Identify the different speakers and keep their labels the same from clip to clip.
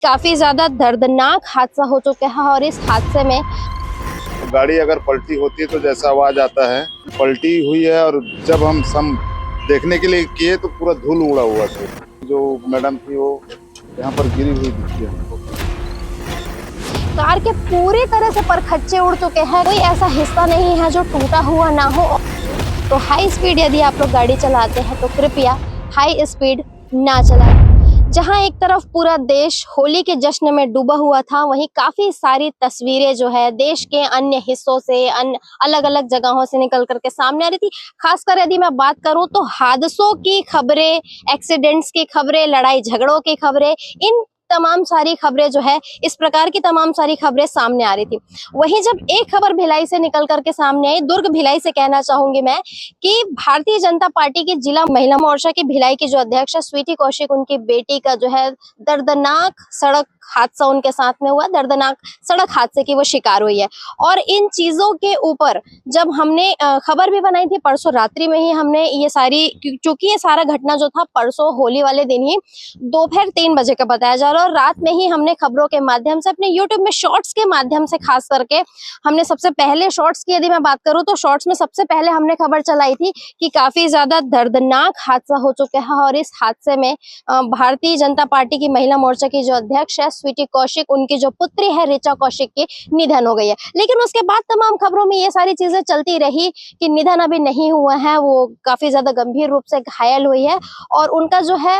Speaker 1: काफी ज्यादा दर्दनाक हादसा हो चुका है और इस हादसे में
Speaker 2: गाड़ी अगर पलटी होती है तो जैसा आवाज आता है, पलटी हुई है। और जब हम देखने के लिए किए तो पूरा धूल उड़ा हुआ था। जो मैडम थी वो यहाँ पर गिरी हुई दिखती है हमको।
Speaker 1: कार के पूरी तरह से परखच्चे उड़ चुके हैं, कोई ऐसा हिस्सा नहीं है जो टूटा हुआ ना हो। तो हाई स्पीड यदि आप लोग गाड़ी चलाते हैं तो कृपया हाई स्पीड ना चलाएं। जहां एक तरफ पूरा देश होली के जश्न में डूबा हुआ था, वहीं काफी सारी तस्वीरें जो है देश के अन्य हिस्सों से, अलग अलग जगहों से निकल करके सामने आ रही थी। खासकर यदि मैं बात करूं तो हादसों की खबरें, एक्सीडेंट्स की खबरें, लड़ाई झगड़ों की खबरें, इन तमाम सारी खबरें जो है, इस प्रकार की तमाम सारी खबरें सामने आ रही थी। वहीं जब एक खबर भिलाई से निकल करके सामने आई, दुर्ग भिलाई से कहना चाहूंगी मैं, कि भारतीय जनता पार्टी की जिला महिला मोर्चा की भिलाई की जो अध्यक्ष है स्वीटी कौशिक, उनकी बेटी का जो है दर्दनाक सड़क हादसा उनके साथ में हुआ, दर्दनाक सड़क हादसे की वो शिकार हुई है। और इन चीजों के ऊपर जब हमने खबर भी बनाई थी परसों रात्रि में ही, हमने ये सारी, क्योंकि ये सारा घटना जो था परसों होली वाले दिन ही दोपहर 3 बजे का बताया जा रहा है, और रात में ही हमने खबरों के माध्यम से अपने यूट्यूब में शॉर्ट्स के माध्यम से खास करके हमने सबसे पहले शॉर्ट्स की यदि मैं बात करूं तो शॉर्ट्स में सबसे पहले हमने खबर चलाई थी कि काफी ज्यादा दर्दनाक हादसा हो चुका है और इस हादसे में भारतीय जनता पार्टी की महिला मोर्चा की जो अध्यक्ष है स्वीटी कौशिक, उनकी जो पुत्री है ऋचा कौशिक की निधन हो गई है। लेकिन उसके बाद तमाम खबरों में ये सारी चीजें चलती रही कि निधन अभी नहीं हुआ है, वो काफी ज्यादा गंभीर रूप से घायल हुई है और उनका जो है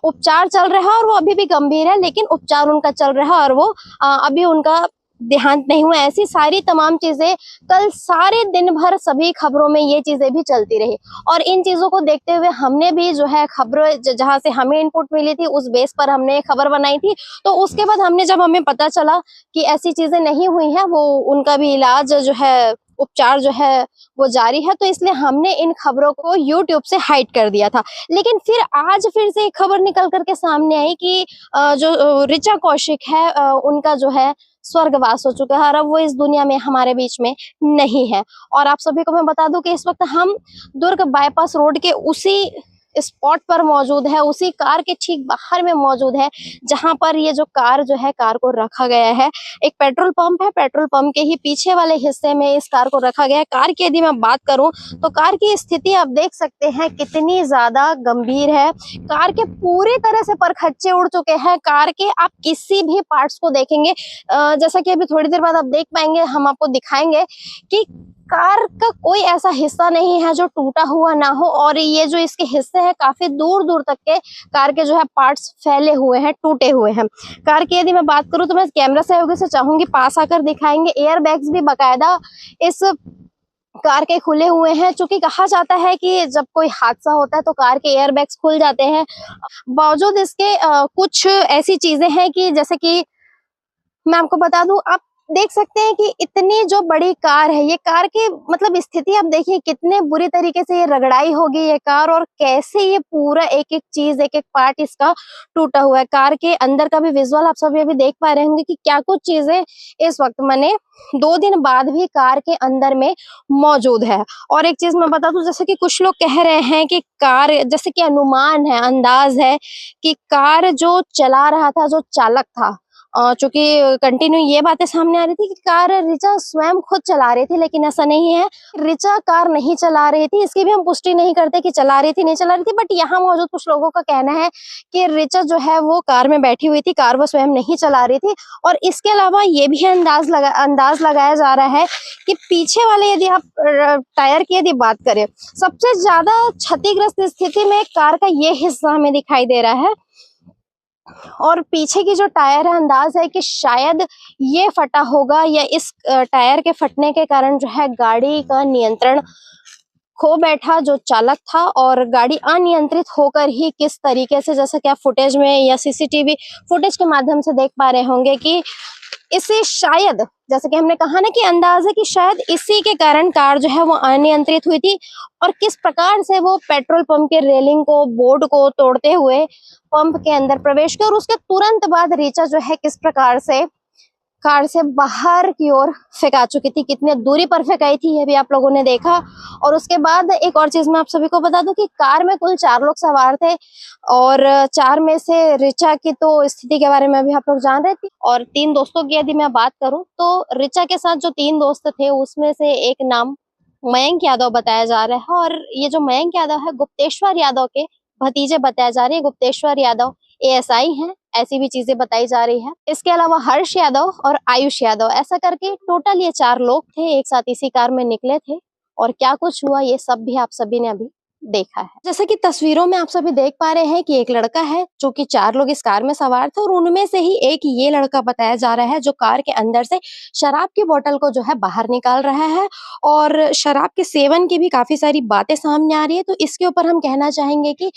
Speaker 1: उपचार चल रहा है, और वो अभी भी गंभीर है, लेकिन उपचार उनका चल रहा है और वो अभी उनका देहांत नहीं हुआ। ऐसी सारी तमाम चीजें कल सारे दिन भर सभी खबरों में ये चीजें भी चलती रही, और इन चीजों को देखते हुए हमने भी जो है खबरें जहां से हमें इनपुट मिली थी उस बेस पर हमने खबर बनाई थी। तो उसके बाद हमने, जब हमें पता चला कि ऐसी चीजें नहीं हुई हैं, वो उनका भी इलाज जो है, उपचार जो है वो जारी है, तो इसलिए हमने इन खबरों को YouTube से हाइड कर दिया था। लेकिन फिर आज फिर से एक खबर निकल करके सामने आई कि जो ऋचा कौशिक है, उनका जो है स्वर्गवास हो चुका है और अब वो इस दुनिया में हमारे बीच में नहीं है। और आप सभी को मैं बता दूं कि इस वक्त हम दुर्ग बाईपास रोड के उसी स्पॉट पर मौजूद है, उसी कार के ठीक बाहर में मौजूद है जहां पर ये जो कार जो है, कार को रखा गया है। एक पेट्रोल पंप है, पेट्रोल पंप के ही पीछे वाले हिस्से में इस कार को रखा गया है। कार की यदि मैं बात करूं तो कार की स्थिति आप देख सकते हैं कितनी ज्यादा गंभीर है। कार के पूरी तरह से परखच्चे उड़ चुके हैं। कार के आप किसी भी पार्ट्स को देखेंगे, जैसा कि अभी थोड़ी देर बाद आप देख पाएंगे, हम आपको दिखाएंगे कि कार का कोई ऐसा हिस्सा नहीं है जो टूटा हुआ ना हो, और ये जो इसके हिस्से हैं काफी दूर दूर तक के कार के जो है पार्ट्स फैले हुए हैं, टूटे हुए हैं। कार की यदि मैं बात करूं तो मैं कैमरा सहयोगी से चाहूंगी पास आकर दिखाएंगे। एयर बैग्स भी बाकायदा इस कार के खुले हुए हैं, चूंकि कहा जाता है कि जब कोई हादसा होता है तो कार के एयर बैग्स खुल जाते हैं। बावजूद इसके कुछ ऐसी चीजें हैं कि जैसे कि मैं आपको बता दूं, आप देख सकते हैं कि इतनी जो बड़ी कार है, ये कार की मतलब स्थिति आप देखिए कितने बुरी तरीके से ये रगड़ाई होगी ये कार, और कैसे ये पूरा एक एक चीज, एक एक पार्ट इसका टूटा हुआ है। कार के अंदर का भी विजुअल आप सभी अभी देख पा रहे होंगे कि क्या कुछ चीजें इस वक्त मैंने 2 दिन बाद भी कार के अंदर में मौजूद है। और एक चीज मैं बता दूं, जैसे कि कुछ लोग कह रहे हैं कि कार, जैसे कि अनुमान है, अंदाज है कि कार जो चला रहा था, जो चालक था, चूंकि कंटिन्यू ये बातें सामने आ रही थी कि कार ऋचा स्वयं खुद चला रही थी, लेकिन ऐसा नहीं है। ऋचा कार नहीं चला रही थी, इसकी भी हम पुष्टि नहीं करते कि चला रही थी नहीं चला रही थी, बट यहाँ मौजूद कुछ लोगों का कहना है कि ऋचा जो है वो कार में बैठी हुई थी, कार वो स्वयं नहीं चला रही थी। और इसके अलावा ये भी अंदाज लगाया जा रहा है कि पीछे वाले, यदि आप टायर की यदि बात करें, सबसे ज्यादा क्षतिग्रस्त स्थिति में कार का ये हिस्सा हमें दिखाई दे रहा है। और पीछे की जो टायर है, अंदाज है कि शायद ये फटा होगा, या इस टायर के फटने के कारण जो है गाड़ी का नियंत्रण खो बैठा जो चालक था, और गाड़ी अनियंत्रित होकर ही किस तरीके से, जैसा कि आप फुटेज में या सीसीटीवी फुटेज के माध्यम से देख पा रहे होंगे कि इसे शायद, जैसे कि हमने कहा ना कि अंदाज है कि शायद इसी के कारण कार जो है वो अनियंत्रित हुई थी, और किस प्रकार से वो पेट्रोल पंप के रेलिंग को, बोर्ड को तोड़ते हुए पंप के अंदर प्रवेश किया, और उसके तुरंत बाद ऋचा जो है किस प्रकार से कार से बाहर की ओर फेंका चुकी थी। कितने दूरी पर फेंकाई थी ये भी आप लोगों ने देखा। और उसके बाद एक और चीज मैं आप सभी को बता दूं कि कार में कुल 4 लोग सवार थे और 4 में से रिचा की तो स्थिति के बारे में भी आप लोग जान रहे थे। और 3 दोस्तों की यदि मैं बात करूं तो रिचा के साथ जो 3 दोस्त थे उसमें से एक नाम मयंक यादव बताया जा रहा है। और ये जो मयंक यादव है गुप्तेश्वर यादव के भतीजे बताए जा रहे हैं। गुप्तेश्वर यादव एएसआई हैं, ऐसी भी चीजें बताई जा रही है। इसके अलावा हर्ष यादव और आयुष यादव, ऐसा करके टोटल ये 4 लोग थे, एक साथ इसी कार में निकले थे। और क्या कुछ हुआ ये सब भी आप सभी ने अभी देखा है। जैसा कि तस्वीरों में आप सभी देख पा रहे हैं कि एक लड़का है जो कि 4 लोग इस कार में सवार थे और उनमें से ही एक ये लड़का बताया जा रहा है जो कार के अंदर से शराब की बोतल को जो है बाहर निकाल रहा है और शराब के सेवन की भी काफी सारी बातें सामने आ रही है। तो इसके ऊपर हम कहना चाहेंगे कि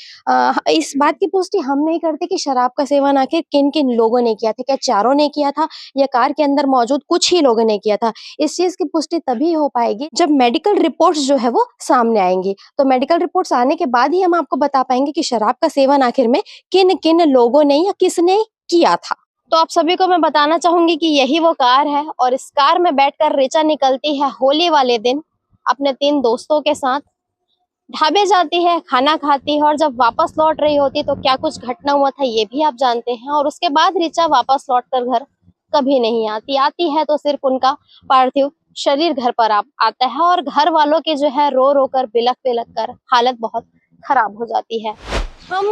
Speaker 1: इस बात की पुष्टि हम नहीं करते कि शराब का सेवन आखिर किन किन लोगों ने किया था। क्या चारों ने किया था या कार के अंदर मौजूद कुछ ही लोगों ने किया था? इस चीज की पुष्टि तभी हो पाएगी जब मेडिकल रिपोर्ट्स जो है वो सामने आएंगी। तो मेडिकल रिपोर्ट्स आने के बाद ही हम आपको बता पाएंगे कि शराब का सेवन आखिर में किन किन लोगों ने या किसने किया था। तो आप सभी को मैं बताना चाहूंगी कि यही वो कार है और इस कार में बैठकर रिचा निकलती है होली वाले दिन अपने 3 दोस्तों के साथ, ढाबे जाती है, खाना खाती है और जब वापस लौट रही होती तो क्या कुछ घटना हुआ था ये भी आप जानते हैं। और उसके बाद रिचा वापस लौटकर घर कभी नहीं आती, आती है तो सिर्फ उनका पार्थिव शरीर घर पर आता है और घर वालों की जो है रो रो कर बिलख बिलख कर हालत बहुत खराब हो जाती है। हम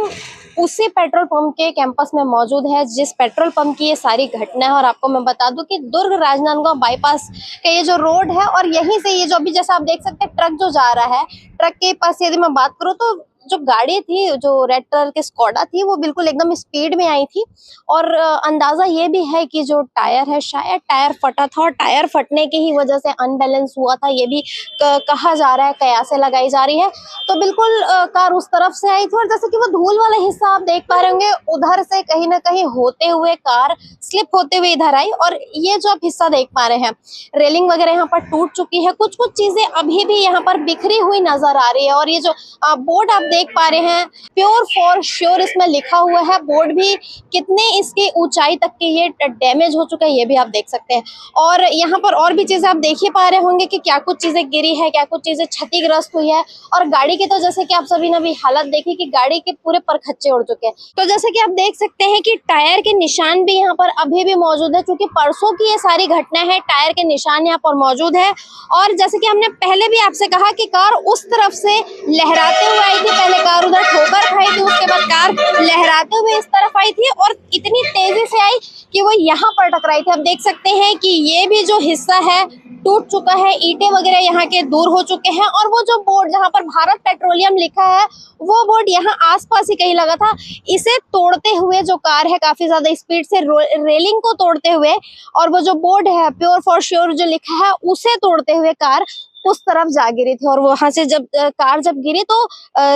Speaker 1: उसी पेट्रोल पंप के कैंपस में मौजूद है जिस पेट्रोल पंप की ये सारी घटना है। और आपको मैं बता दूं कि दुर्ग राजनांदगांव बाईपास का ये जो रोड है और यहीं से ये जो अभी जैसा आप देख सकते हैं ट्रक जो जा रहा है, ट्रक के पास यदि मैं बात करूं तो जो गाड़ी थी, जो रेड कलर की स्कोडा थी, वो बिल्कुल एकदम स्पीड में आई थी। और अंदाजा ये भी है कि जो टायर है शायद टायर फटा था और टायर फटने की ही वजह से अनबैलेंस हुआ था, ये भी कहा जा रहा है, कयासें लगाई जा रही है। तो बिल्कुल कार उस तरफ से आई थी और जैसे कि वो धूल वाला हिस्सा आप देख पा रहे होंगे, उधर से कहीं ना कहीं होते हुए कार स्लिप होते हुए इधर आई। और ये जो आप हिस्सा देख पा रहे हैं, रेलिंग वगैरह यहाँ पर टूट चुकी है, कुछ कुछ चीजें अभी भी यहाँ पर बिखरी हुई नजर आ रही है। और ये जो बोर्ड आप देख पा रहे हैं, प्योर फॉर श्योर इसमें लिखा हुआ है। बोर्ड भी कितने इसकी ऊंचाई तक के ये डैमेज हो चुका है ये भी आप देख सकते हैं। और यहाँ पर और भी चीजें आप देख ही पा रहे होंगे कि क्या कुछ चीजें गिरी है, क्या कुछ चीजें क्षतिग्रस्त हुई है। और गाड़ी की तो जैसे कि आप सभी ने भी हालत देखी कि गाड़ी के पूरे परखच्चे उड़ चुके हैं। तो जैसे कि आप देख सकते हैं कि टायर के निशान भी यहाँ पर अभी भी मौजूद है, क्योंकि परसों की ये सारी घटना है, टायर के निशान यहाँ पर मौजूद है। और जैसे कि हमने पहले भी आपसे कहा कि कार उस तरफ से लहराते हुए आई थी, पहले कार उधर ठोकर खाई थी, उसके बाद कार लहराते हुए इस तरफ आई थी और इतनी तेजी से आई कि वो यहाँ पर टकराई थी। आप देख सकते हैं कि ये भी जो हिस्सा है टूट चुका है, ईंटें वगैरह यहाँ के दूर हो चुके हैं। और वो जो बोर्ड जहाँ पर भारत पेट्रोलियम लिखा है वो बोर्ड यहाँ आसपास ही कहीं लगा था। इसे तोड़ते हुए जो कार है काफी ज्यादा स्पीड से रेलिंग को तोड़ते हुए और वो जो बोर्ड है प्योर फॉर श्योर जो लिखा है उसे तोड़ते हुए कार उस तरफ जा गिरी थी। और वहां से जब कार गिरी तो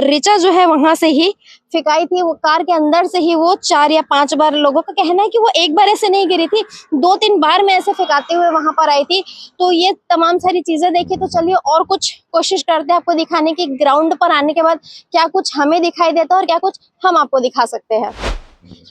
Speaker 1: रिचा जो है वहां से ही फिकाई थी, वो कार के अंदर से ही वो 4 या 5 बार, लोगों का कहना है कि वो एक बार ऐसे नहीं गिरी थी, 2-3 बार में ऐसे फिकाते हुए वहां पर आई थी। तो ये तमाम सारी चीजें देखी। तो चलिए और कुछ कोशिश करते हैं आपको दिखाने की, ग्राउंड पर आने के बाद क्या कुछ हमें दिखाई देता है और क्या कुछ हम आपको दिखा सकते हैं।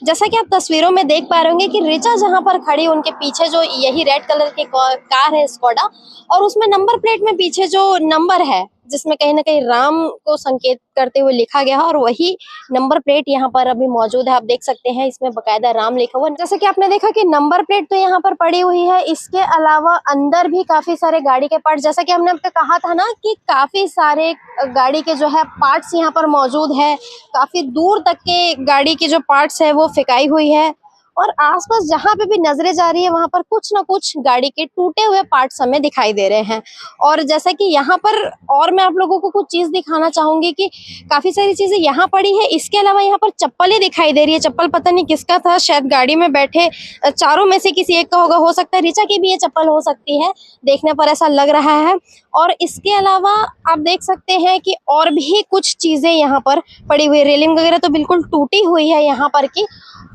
Speaker 1: जैसा कि आप तस्वीरों में देख पा रहे होंगे कि रिचा जहां पर खड़ी, उनके पीछे जो यही रेड कलर की कार है स्कोडा, और उसमें नंबर प्लेट में पीछे जो नंबर है जिसमें कहीं ना कहीं राम को संकेत करते हुए लिखा गया है, और वही नंबर प्लेट यहाँ पर अभी मौजूद है। आप देख सकते हैं इसमें बकायदा राम लिखा हुआ है। जैसे कि आपने देखा कि नंबर प्लेट तो यहाँ पर पड़ी हुई है, इसके अलावा अंदर भी काफी सारे गाड़ी के पार्ट्स, जैसा कि हमने आपको कहा था ना कि काफी सारे गाड़ी के जो है पार्ट्स यहाँ पर मौजूद है, काफी दूर तक के गाड़ी की जो पार्ट्स है वो फेंकाई हुई है। और आसपास जहां पे भी नजरें जा रही है वहां पर कुछ ना कुछ गाड़ी के टूटे हुए पार्ट्स हमें दिखाई दे रहे हैं। और जैसा कि यहाँ पर और मैं आप लोगों को कुछ चीज दिखाना चाहूंगी कि काफी सारी चीजें यहाँ पड़ी है। इसके अलावा यहाँ पर चप्पलें दिखाई दे रही है, चप्पल पता नहीं किसका था, शायद गाड़ी में बैठे चारों में से किसी एक का होगा, हो सकता है रिचा की भी ये चप्पल हो सकती है, देखने पर ऐसा लग रहा है। और इसके अलावा आप देख सकते हैं कि और भी कुछ चीजें यहाँ पर पड़ी हुई, रेलिंग वगैरह तो बिल्कुल टूटी हुई है यहाँ पर की।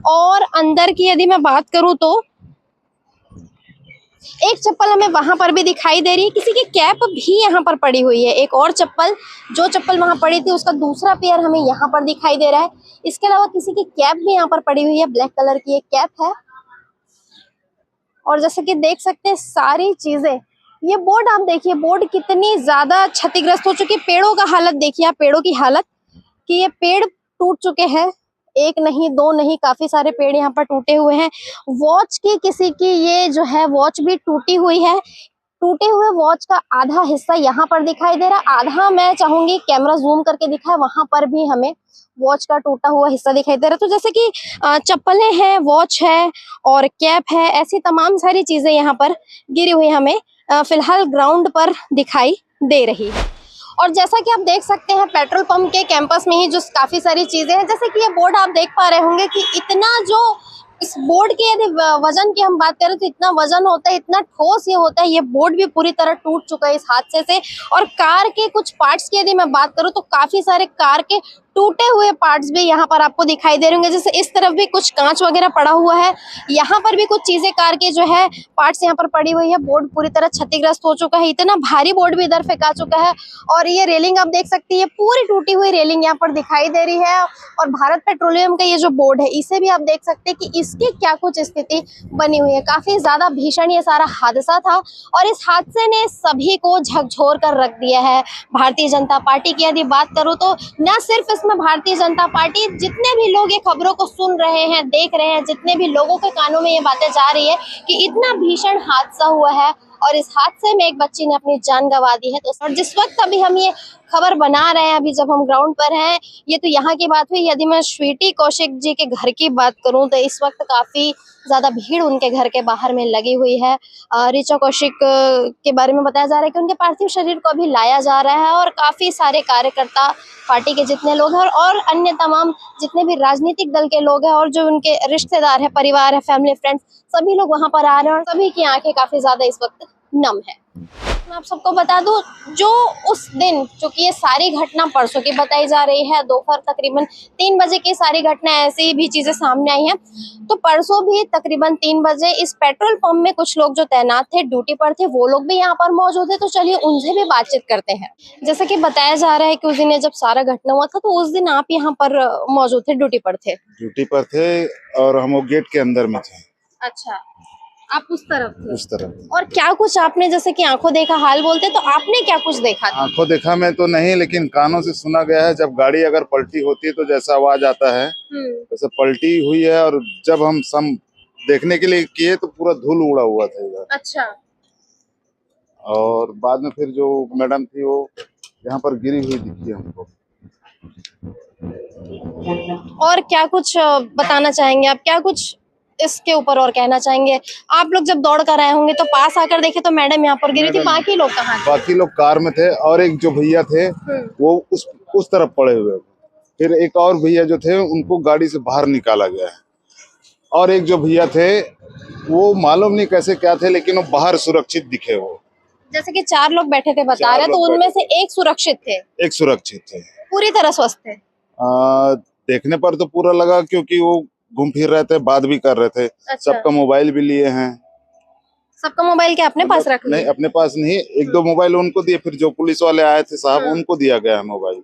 Speaker 1: और अंदर की यदि मैं बात करूं तो एक चप्पल हमें वहां पर भी दिखाई दे रही है, किसी की कैप भी यहाँ पर पड़ी हुई है। एक और चप्पल, जो चप्पल वहां पड़ी थी उसका दूसरा पेयर हमें यहाँ पर दिखाई दे रहा है। इसके अलावा किसी की कैप भी यहाँ पर पड़ी हुई है, ब्लैक कलर की एक कैप है। और जैसे कि देख सकते हैं सारी चीजें, ये बोर्ड आप देखिए, बोर्ड कितनी ज्यादा क्षतिग्रस्त हो चुकी है। पेड़ों का हालत देखिए आप, पेड़ों की हालत कि ये पेड़ टूट चुके हैं, एक नहीं दो नहीं, काफी सारे पेड़ यहाँ पर टूटे हुए हैं। वॉच की किसी की ये जो है वॉच भी टूटी हुई है। टूटे हुए वॉच का आधा हिस्सा यहाँ पर दिखाई दे रहा है, आधा मैं चाहूंगी कैमरा जूम करके दिखाए, वहां पर भी हमें वॉच का टूटा हुआ हिस्सा दिखाई दे रहा है। तो जैसे कि चप्पलें हैं, वॉच है और कैप है, ऐसी तमाम सारी चीजें यहाँ पर गिरी हुई हमें फिलहाल ग्राउंड पर दिखाई दे रही है। और जैसा कि आप देख सकते हैं पेट्रोल पंप के कैंपस में ही जो काफी सारी चीजें हैं, जैसे कि ये बोर्ड आप देख पा रहे होंगे कि इतना जो इस बोर्ड के यदि वजन की हम बात करें तो इतना वजन होता है, इतना ठोस ये होता है। ये बोर्ड भी पूरी तरह टूट चुका है इस हादसे से। और कार के कुछ पार्ट्स की यदि मैं बात करूं तो काफी सारे कार के टूटे हुए पार्ट्स भी यहाँ पर आपको दिखाई दे रहे होंगे। जैसे इस तरफ भी कुछ कांच वगैरह पड़ा हुआ है, यहाँ पर भी कुछ चीजें कार के जो है पार्ट्स यहाँ पर पड़ी हुई है। बोर्ड पूरी तरह क्षतिग्रस्त हो चुका है, इतना भारी बोर्ड भी इधर फेंका चुका है। और ये रेलिंग आप देख सकती है, पूरी टूटी हुई रेलिंग यहाँ पर दिखाई दे रही है। और भारत पेट्रोलियम का ये जो बोर्ड है, इसे भी आप देख सकते हैं कि इसकी क्या कुछ स्थिति बनी हुई है। काफी ज्यादा भीषण ये सारा हादसा था और इस हादसे ने सभी को झकझोर कर रख दिया है। भारतीय जनता पार्टी की यदि बात करूं तो न सिर्फ इसमें भारतीय जनता पार्टी, जितने भी लोग ये खबरों को सुन रहे हैं, देख रहे हैं, जितने भी लोगों के कानों में ये बातें जा रही है कि इतना भीषण हादसा हुआ है और इस हादसे में एक बच्ची ने अपनी जान गंवा दी है। तो और जिस वक्त अभी हम ये खबर बना रहे हैं, अभी जब हम ग्राउंड पर हैं, ये तो यहाँ की बात हुई। यदि मैं स्वीटी कौशिक जी के घर की बात करूं तो इस वक्त काफी ज्यादा भीड़ उनके घर के बाहर में लगी हुई है। ऋचा कौशिक के बारे में बताया जा रहा है कि उनके पार्थिव शरीर को अभी लाया जा रहा है और काफी सारे कार्यकर्ता, पार्टी के जितने लोग हैं और अन्य तमाम जितने भी राजनीतिक दल के लोग हैं और जो उनके रिश्तेदार है, परिवार है, फैमिली फ्रेंड्स, सभी लोग वहां पर आ रहे हैं और सभी की आंखें काफी ज्यादा इस वक्त नम है। मैं आप सबको बता दूं, जो उस दिन, चूंकि ये सारी घटना परसों की बताई जा रही है, दोपहर तकरीबन 3 बजे की सारी घटना, ऐसी भी चीजें सामने आई हैं। तो परसों भी तकरीबन 3 बजे इस पेट्रोल पंप में कुछ लोग जो तैनात थे, ड्यूटी पर थे, वो लोग भी यहाँ पर मौजूद थे। तो चलिए उनसे भी बातचीत करते हैं। जैसा कि बताया जा रहा है कि उस दिन जब सारा घटना हुआ था तो उस दिन आप यहाँ पर मौजूद थे, ड्यूटी पर थे।
Speaker 2: ड्यूटी पर थे और हम वो गेट के अंदर में थे।
Speaker 1: अच्छा, आप उस तरफ थे।
Speaker 2: उस तरफ।
Speaker 1: और क्या कुछ आपने, जैसे कि आंखों देखा हाल बोलते, तो आपने क्या कुछ देखा था?
Speaker 2: आंखों देखा मैं तो नहीं, लेकिन कानों से सुना गया है। जब गाड़ी अगर पलटी होती है तो जैसा आवाज आता है वैसे पलटी हुई है। और जब हम सम देखने के लिए किए तो पूरा धूल उड़ा हुआ था इधर।
Speaker 1: अच्छा।
Speaker 2: और बाद में फिर जो मैडम थी वो यहाँ पर गिरी हुई दिखी हमको।
Speaker 1: और क्या कुछ बताना चाहेंगे आप, क्या कुछ इसके ऊपर और कहना चाहेंगे? आप लोग जब दौड़ कर आए होंगे तो पास आकर देखे तो मैडम यहाँ पर गिरी थी, बाकी लोग कहाँ थे?
Speaker 2: बाकी लोग कार में थे और एक जो भैया थे वो उस तरफ पड़े हुए थे। फिर एक और भैया जो थे उनको गाड़ी से बाहर निकाला गया है। और एक जो भैया थे वो मालूम नहीं कैसे क्या थे, लेकिन वो बाहर सुरक्षित दिखे। वो
Speaker 1: जैसे कि 4 लोग बैठे थे बता रहे, तो उनमें से एक सुरक्षित थे? एक
Speaker 2: सुरक्षित थे,
Speaker 1: पूरी तरह स्वस्थ थे?
Speaker 2: देखने पर तो पूरा लगा, क्योंकि वो घूम फिर रहे थे, बात भी कर रहे थे।
Speaker 1: अच्छा।
Speaker 2: सबका मोबाइल भी लिए हैं।
Speaker 1: सबका मोबाइल क्या अपने पास रख लिया?
Speaker 2: नहीं, अपने पास नहीं, 1-2 मोबाइल उनको दिए। फिर जो पुलिस वाले आए थे साहब, उनको दिया गया है मोबाइल।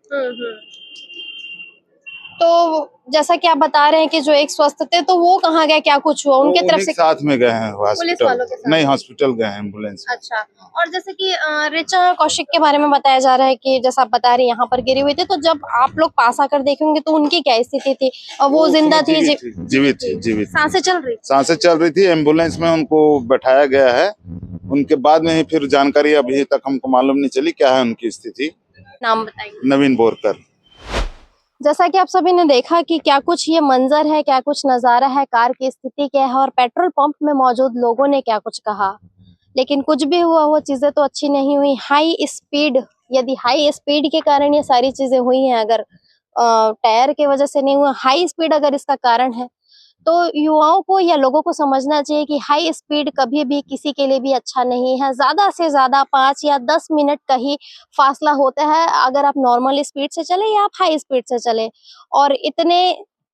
Speaker 1: तो जैसा कि आप बता रहे हैं कि जो एक स्वस्थ थे, तो वो कहाँ गए, क्या कुछ हुआ उनके तरफ से?
Speaker 2: साथ में गए हैं
Speaker 1: पुलिस वालों के साथ?
Speaker 2: नहीं, हॉस्पिटल गए हैं एम्बुलेंस।
Speaker 1: अच्छा। और जैसे कि ऋचा कौशिक के बारे में बताया जा रहा है कि जैसा आप बता रही हैं यहाँ पर गिरी हुई थी, तो जब आप लोग पास आकर देखेंगे तो उनकी क्या स्थिति थी? वो जिंदा थी?
Speaker 2: जीवित थी, जीवित।
Speaker 1: सांसें चल रही?
Speaker 2: सांसें चल रही थी। एम्बुलेंस में उनको बैठाया गया है। उनके बाद में ही फिर जानकारी अभी तक हमको मालूम नहीं चली क्या है उनकी स्थिति।
Speaker 1: नाम बताइए।
Speaker 2: नवीन बोरकर।
Speaker 1: जैसा कि आप सभी ने देखा कि क्या कुछ ये मंजर है, क्या कुछ नजारा है, कार की स्थिति क्या है और पेट्रोल पंप में मौजूद लोगों ने क्या कुछ कहा। लेकिन कुछ भी हुआ, वो चीजें तो अच्छी नहीं हुई। हाई स्पीड, यदि हाई स्पीड के कारण ये सारी चीजें हुई हैं, अगर टायर की वजह से नहीं हुआ, हाई स्पीड अगर इसका कारण है, तो युवाओं को या लोगों को समझना चाहिए कि हाई स्पीड कभी भी किसी के लिए भी अच्छा नहीं है। ज्यादा से ज्यादा 5 या 10 मिनट का ही फासला होता है अगर आप नॉर्मल स्पीड से चले या आप हाई स्पीड से चले। और इतने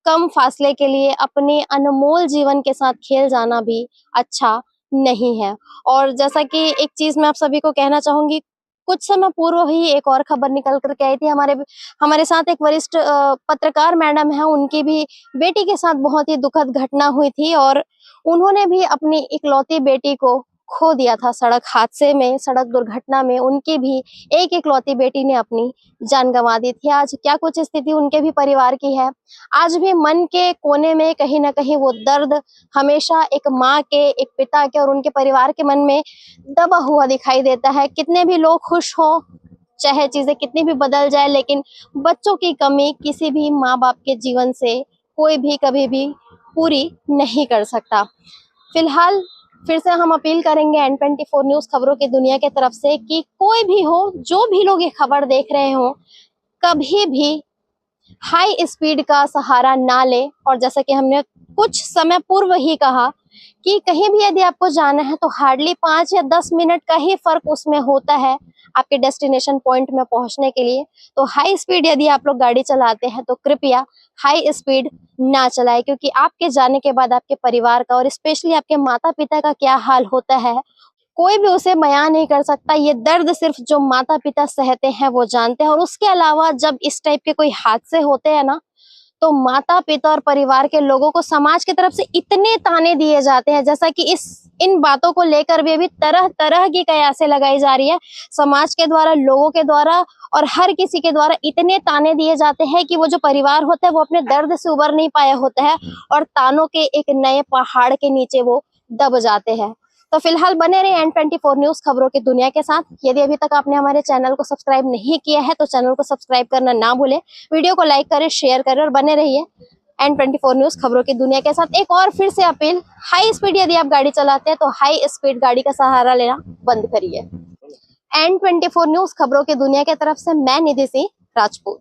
Speaker 1: कम फासले के लिए अपने अनमोल जीवन के साथ खेल जाना भी अच्छा नहीं है। और जैसा कि एक चीज मैं आप सभी को कहना चाहूंगी, कुछ समय पूर्व ही एक और खबर निकल करके आई थी। हमारे साथ एक वरिष्ठ पत्रकार मैडम है, उनकी भी बेटी के साथ बहुत ही दुखद घटना हुई थी और उन्होंने भी अपनी इकलौती बेटी को खो दिया था सड़क हादसे में, सड़क दुर्घटना में। उनकी भी एक इकलौती बेटी ने अपनी जान गंवा दी थी। आज क्या कुछ स्थिति उनके भी परिवार की है। आज भी मन के कोने में कहीं ना कहीं वो दर्द हमेशा एक माँ के, एक पिता के और उनके परिवार के मन में दबा हुआ दिखाई देता है। कितने भी लोग खुश हों, चाहे चीजें कितनी भी बदल जाए, लेकिन बच्चों की कमी किसी भी माँ बाप के जीवन से कोई भी कभी भी पूरी नहीं कर सकता। फिलहाल फिर से हम अपील करेंगे N24 न्यूज खबरों की दुनिया के तरफ से कि कोई भी हो, जो भी लोग ये खबर देख रहे हो, कभी भी हाई स्पीड का सहारा ना ले। और जैसा कि हमने कुछ समय पूर्व ही कहा कि कहीं भी यदि आपको जाना है तो हार्डली 5 या 10 मिनट का ही फर्क उसमें होता है आपके डेस्टिनेशन पॉइंट में पहुंचने के लिए। तो हाई स्पीड यदि आप लोग गाड़ी चलाते हैं तो कृपया हाई स्पीड ना चलाएं, क्योंकि आपके जाने के बाद आपके परिवार का और स्पेशली आपके माता पिता का क्या हाल होता है कोई भी उसे बयान नहीं कर सकता। ये दर्द सिर्फ जो माता पिता सहते हैं वो जानते हैं। और उसके अलावा जब इस टाइप के कोई हादसे होते हैं ना, तो माता पिता और परिवार के लोगों को समाज की तरफ से इतने ताने दिए जाते हैं, जैसा कि इन बातों को लेकर भी अभी तरह तरह की कयासें लगाई जा रही है समाज के द्वारा, लोगों के द्वारा और हर किसी के द्वारा। इतने ताने दिए जाते हैं कि वो जो परिवार होता है वो अपने दर्द से उबर नहीं पाया होता है और तानों के एक नए पहाड़ के नीचे वो दब जाते हैं। तो फिलहाल बने रहे N24 न्यूज खबरों की दुनिया के साथ। यदि अभी तक आपने हमारे चैनल को सब्सक्राइब नहीं किया है तो चैनल को सब्सक्राइब करना ना भूलें, वीडियो को लाइक करें, शेयर करें और बने रहिए N24 न्यूज खबरों की दुनिया के साथ। एक और फिर से अपील, हाई स्पीड यदि आप गाड़ी चलाते हैं तो हाई स्पीड गाड़ी का सहारा लेना बंद करिए। N24 न्यूज खबरों की दुनिया की तरफ से मैं निधि सिंह राजपूत।